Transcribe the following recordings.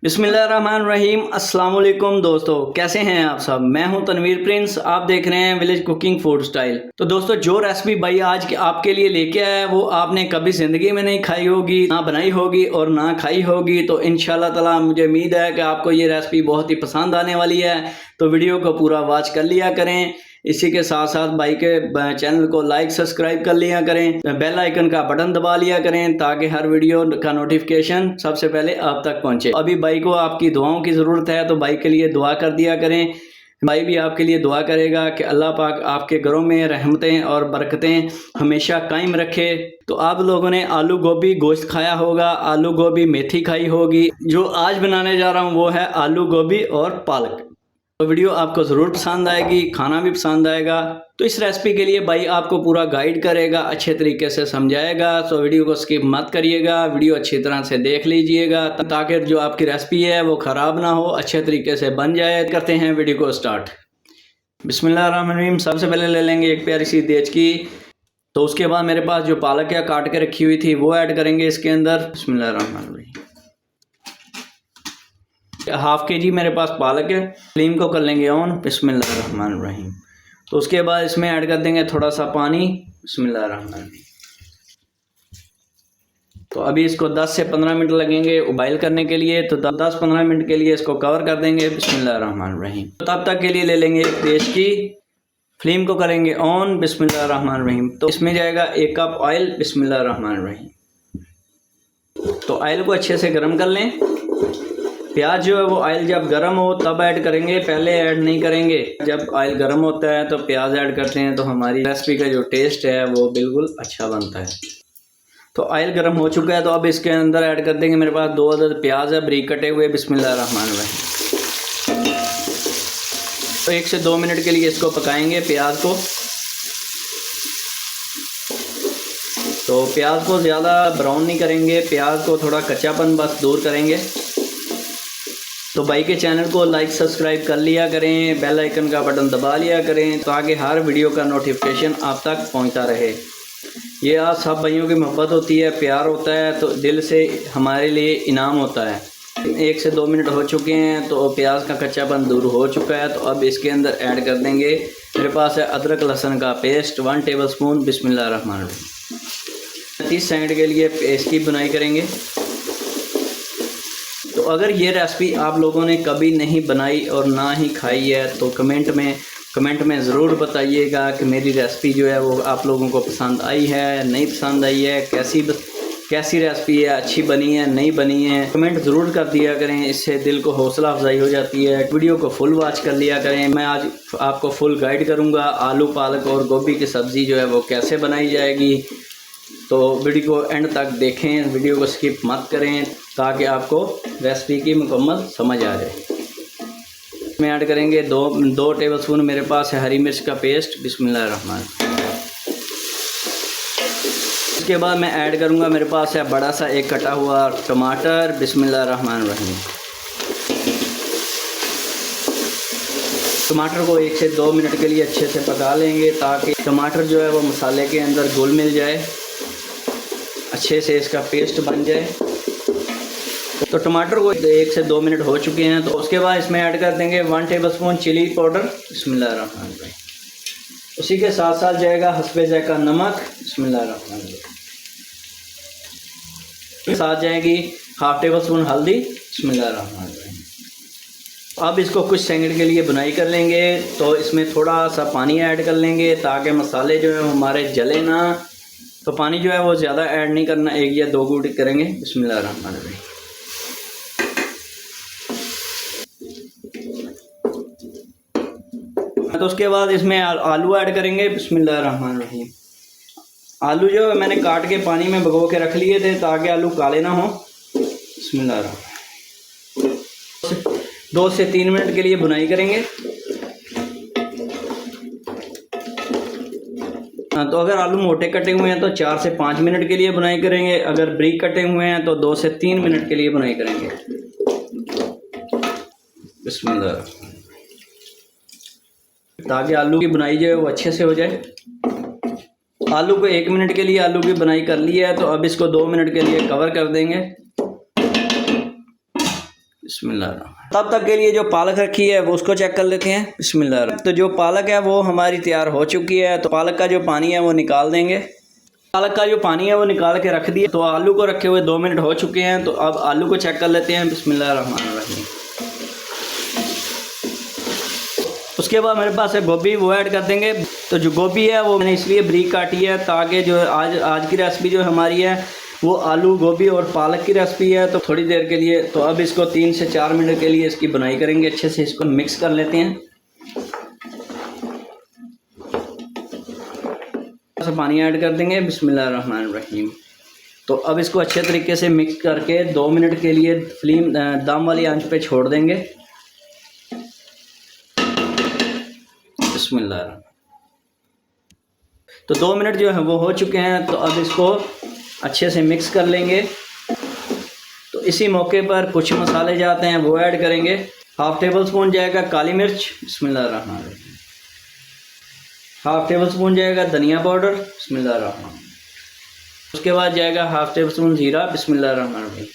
बिस्मिल्लाहिर्रहमानिर्रहीम। अस्सलाम वालेकुम दोस्तों, कैसे हैं आप सब। मैं हूं तनवीर प्रिंस, आप देख रहे हैं विलेज कुकिंग फूड स्टाइल। तो दोस्तों, जो रेसिपी भाई आज आपके लिए लेके आया है वो आपने कभी ज़िंदगी में नहीं खाई होगी, ना बनाई होगी और ना खाई होगी। तो इंशाल्लाह ताला मुझे उम्मीद है कि आपको ये रेसिपी बहुत ही पसंद आने वाली है। तो वीडियो को पूरा वॉच कर लिया करें। इसी के साथ साथ भाई के चैनल को लाइक सब्सक्राइब कर लिया करें, बेल आइकन का बटन दबा लिया करें ताकि हर वीडियो का नोटिफिकेशन सबसे पहले आप तक पहुंचे। अभी भाई को आपकी दुआओं की ज़रूरत है, तो भाई के लिए दुआ कर दिया करें। भाई भी आपके लिए दुआ करेगा कि अल्लाह पाक आपके घरों में रहमतें और बरकतें हमेशा कायम रखे। तो आप लोगों ने आलू गोभी गोश्त खाया होगा, आलू गोभी मेथी खाई होगी। जो आज बनाने जा रहा हूँ वो है आलू गोभी और पालक। तो वीडियो आपको ज़रूर पसंद आएगी, खाना भी पसंद आएगा। तो इस रेसिपी के लिए भाई आपको पूरा गाइड करेगा, अच्छे तरीके से समझाएगा। तो वीडियो को स्किप मत करिएगा, वीडियो अच्छी तरह से देख लीजिएगा ताकि जो आपकी रेसिपी है वो ख़राब ना हो, अच्छे तरीके से बन जाए। करते हैं वीडियो को स्टार्ट। बिस्मिल्लाहिर्रहमानिर्रहीम। सबसे पहले ले लेंगे एक प्यारी सी देचकी। तो उसके बाद मेरे पास जो पालक है काट के रखी हुई थी वो ऐड करेंगे इसके अंदर। बिस्मिल्लाहिर्रहमानिर्रहीम। हाफ के जी मेरे पास पालक है। फ्लेम को कर लेंगे ऑन। बिस्मिल्लाहिर्रहमानिर्रहीम। तो उसके बाद इसमें ऐड कर देंगे थोड़ा सा पानी। बिस्मिल्लाहिर्रहमानिर्रहीम। तो अभी इसको 10 से 15 मिनट लगेंगे उबाइल करने के लिए। तो 10-15 मिनट के लिए इसको कवर कर देंगे। बिस्मिल्लाहिर्रहमानिर्रहीम। तो तब तक के लिए ले लेंगे एक देश की। फ्लेम को करेंगे ऑन। बिस्मिल्लाहिर्रहमानिर्रहीम। तो इसमें जाएगा 1 कप ऑयल। बिस्मिल्लाहिर्रहमानिर्रहीम। तो ऑयल को अच्छे से गर्म कर लें। प्याज जो है वो ऑयल जब गर्म हो तब ऐड करेंगे, पहले ऐड नहीं करेंगे। जब ऑयल गर्म होता है तो प्याज ऐड करते हैं तो हमारी रेसिपी का जो टेस्ट है वो बिल्कुल अच्छा बनता है। तो ऑयल गर्म हो चुका है, तो अब इसके अंदर ऐड कर देंगे मेरे पास 2 अदद प्याज है बारीक कटे हुए। बिस्मिल्लाहिर्रहमानिर्रहीम। तो 1 से 2 मिनट के लिए इसको पकाएंगे प्याज को। तो प्याज को ज़्यादा ब्राउन नहीं करेंगे, प्याज को थोड़ा कच्चापन बस दूर करेंगे। तो भाई के चैनल को लाइक सब्सक्राइब कर लिया करें, बेल आइकन का बटन दबा लिया करें ताकि हर वीडियो का नोटिफिकेशन आप तक पहुंचता रहे। ये आज सब भाइयों की मोहब्बत होती है, प्यार होता है, तो दिल से हमारे लिए इनाम होता है। 1 से 2 मिनट हो चुके हैं तो प्याज का कच्चापन दूर हो चुका है। तो अब इसके अंदर ऐड कर देंगे मेरे पास है अदरक लहसुन का पेस्ट 1 टेबल स्पून। बिस्मिल्लाहिर्रहमानिर्रहीम। 30 सेकंड के लिए पेस्ट की बुनाई करेंगे। तो अगर ये रेसिपी आप लोगों ने कभी नहीं बनाई और ना ही खाई है तो कमेंट में ज़रूर बताइएगा कि मेरी रेसिपी जो है वो आप लोगों को पसंद आई है, नहीं पसंद आई है, कैसी रेसिपी है, अच्छी बनी है, नहीं बनी है। कमेंट ज़रूर कर दिया करें, इससे दिल को हौसला अफजाई हो जाती है। वीडियो को फुल वॉच कर लिया करें। मैं आज आपको फुल गाइड करूँगा आलू पालक और गोभी की सब्ज़ी जो है वो कैसे बनाई जाएगी। तो वीडियो को एंड तक देखें, वीडियो को स्किप मत करें ताकि आपको रेसिपी की मुकम्मल समझ आ जाए। इसमें ऐड करेंगे 2 टेबलस्पून मेरे पास है हरी मिर्च का पेस्ट। बिस्मिल्लाहिर्रहमानिर्रहीम। इसके बाद मैं ऐड करूँगा मेरे पास है बड़ा सा एक कटा हुआ टमाटर। बिस्मिल्लाहिर्रहमानिर्रहीम। टमाटर को 1 से 2 मिनट के लिए अच्छे से पका लेंगे ताकि टमाटर जो है वो मसाले के अंदर घुल मिल जाए, अच्छे से इसका पेस्ट बन जाए। तो टमाटर को 1 से 2 मिनट हो चुके हैं। तो उसके बाद इसमें ऐड कर देंगे 1 टेबलस्पून चिली पाउडर। बिस्मिल्लाहिर्रहमानिर्रहीम। उसी के साथ साथ जाएगा हस्बे ज़ायका नमक। बिस्मिल्लाहिर्रहमानिर्रहीम। साथ जाएगी 1/2 टेबलस्पून हल्दी। बिस्मिल्लाहिर्रहमानिर्रहीम। अब इसको कुछ सेकंड के लिए बुनाई कर लेंगे। तो इसमें थोड़ा सा पानी ऐड कर लेंगे ताकि मसाले जो है हमारे जले ना। तो पानी जो है वो ज़्यादा ऐड नहीं करना, 1 या 2 घूंट करेंगे। बिस्मिल्लाहिर्रहमानिर्रहीम। तो उसके बाद इसमें आलू ऐड करेंगे। बिस्मिल्लाहिर्रहमानिर्रहीम। आलू जो है मैंने काट के पानी में भिगो के रख लिए थे ताकि आलू काले ना हो। बिस्मिल्लाहिर्रहमानिर्रहीम। 2 से 3 मिनट के लिए बुनाई करेंगे। तो अगर आलू मोटे कटे हुए हैं तो 4 से 5 मिनट के लिए बुनाई करेंगे। अगर बारीक कटे हुए हैं तो 2 से 3 मिनट के लिए बुनाई करेंगे। बिस्मिल्लाह। ताकि आलू की बुनाई जो है वो अच्छे से हो जाए। आलू को 1 मिनट के लिए आलू की बुनाई कर ली है। तो अब इसको 2 मिनट के लिए कवर कर देंगे। बिस्मिल्लाह। तब तक के लिए जो पालक रखी है वो उसको चेक कर लेते हैं। बिस्मिल्लाह। तो जो पालक है वो हमारी तैयार हो चुकी है। तो पालक का जो पानी है वो निकाल देंगे। पालक का जो पानी है वो निकाल के रख दिया। तो आलू को रखे हुए 2 मिनट हो चुके हैं। तो अब आलू को चेक कर लेते हैं। बिस्मिल्लाहिर्रहमानिर्रहीम। उसके बाद मेरे पास है गोभी, वो ऐड कर देंगे। तो जो गोभी है वो मैंने इसलिए बारीक काटी है ताकि जो आज की रेसिपी जो हमारी है वो आलू गोभी और पालक की रेसिपी है। तो थोड़ी देर के लिए तो अब इसको 3 से 4 मिनट के लिए इसकी बनाई करेंगे। अच्छे से इसको मिक्स कर लेते हैं। पानी ऐड कर देंगे। बिस्मिल्लाहिर्रहमानिर्रहीम। तो अब इसको अच्छे तरीके से मिक्स करके 2 मिनट के लिए फ्लेम दम वाली आंच पे छोड़ देंगे। बिस्मिल्लाह। तो 2 मिनट जो है वो हो चुके हैं। तो अब इसको अच्छे से मिक्स कर लेंगे। तो इसी मौके पर कुछ मसाले जाते हैं वो ऐड करेंगे। 1/2 टेबल स्पून जाएगा काली मिर्च। बिस्मिल्लाहिर्रहमानिर्रहीम। 1/2 टेबल स्पून जाएगा धनिया पाउडर। बिस्मिल्लाहिर्रहमानिर्रहीम। उसके बाद जाएगा 1/2 टेबल स्पून जीरा। बिस्मिल्लाहिर्रहमानिर्रहीम।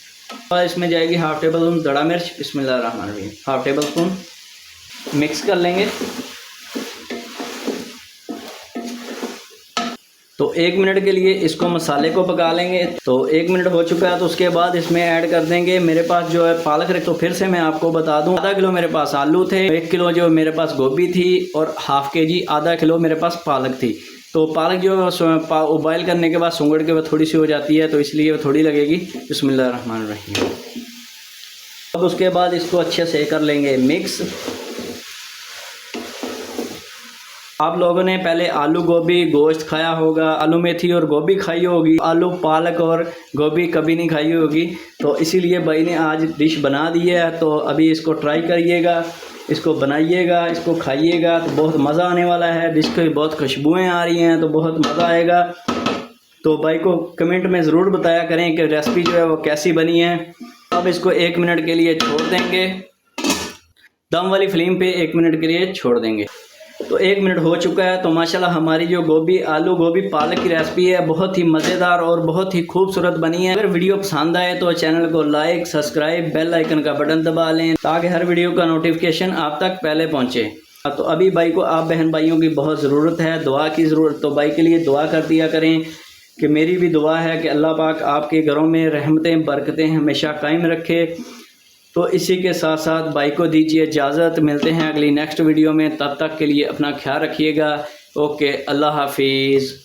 और इसमें जाएगी 1/2 टेबल स्पून दड़ा मिर्च। बिस्मिल्लाहिर्रहमानिर्रहीम। 1/2 टेबल स्पून मिक्स कर लेंगे। तो 1 मिनट के लिए इसको मसाले को पका लेंगे। तो 1 मिनट हो चुका है। तो उसके बाद इसमें ऐड कर देंगे मेरे पास जो है पालक रख। तो फिर से मैं आपको बता दूं, आधा किलो मेरे पास आलू थे, 1 किलो जो मेरे पास गोभी थी और 1/2 kg आधा किलो मेरे पास पालक थी। तो पालक जो उबाइल करने के बाद सुंगड़ के बाद थोड़ी सी हो जाती है तो इसलिए वो थोड़ी लगेगी। बिस्मिल्लाहिर्रहमानिर्रहीम। अब उसके बाद इसको अच्छे से कर लेंगे मिक्स। आप लोगों ने पहले आलू गोभी गोश्त खाया होगा, आलू मेथी और गोभी खाई होगी, आलू पालक और गोभी कभी नहीं खाई होगी। तो इसीलिए भाई ने आज डिश बना दी है। तो अभी इसको ट्राई करिएगा, इसको बनाइएगा, इसको खाइएगा तो बहुत मज़ा आने वाला है। डिश की बहुत खुशबुएँ आ रही हैं तो बहुत मज़ा आएगा। तो भाई को कमेंट में ज़रूर बताया करें कि रेसिपी जो है वो कैसी बनी है। अब इसको 1 मिनट के लिए छोड़ देंगे। दम वाली फ्लेम पे 1 मिनट के लिए छोड़ देंगे। तो 1 मिनट हो चुका है। तो माशाल्लाह हमारी जो आलू गोभी पालक की रेसिपी है बहुत ही मज़ेदार और बहुत ही खूबसूरत बनी है। अगर वीडियो पसंद आए तो चैनल को लाइक, सब्सक्राइब, बेल आइकन का बटन दबा लें ताकि हर वीडियो का नोटिफिकेशन आप तक पहले पहुंचे। तो अभी भाई को आप बहन भाइयों की बहुत ज़रूरत है, दुआ की ज़रूरत। तो भाई के लिए दुआ कर दिया करें कि मेरी भी दुआ है कि अल्लाह पाक आपके घरों में रहमतें बरकतें हमेशा कायम रखे। तो इसी के साथ साथ भाई को दीजिए इजाज़त। मिलते हैं अगली नेक्स्ट वीडियो में। तब तक के लिए अपना ख्याल रखिएगा। ओके, अल्लाह हाफिज़।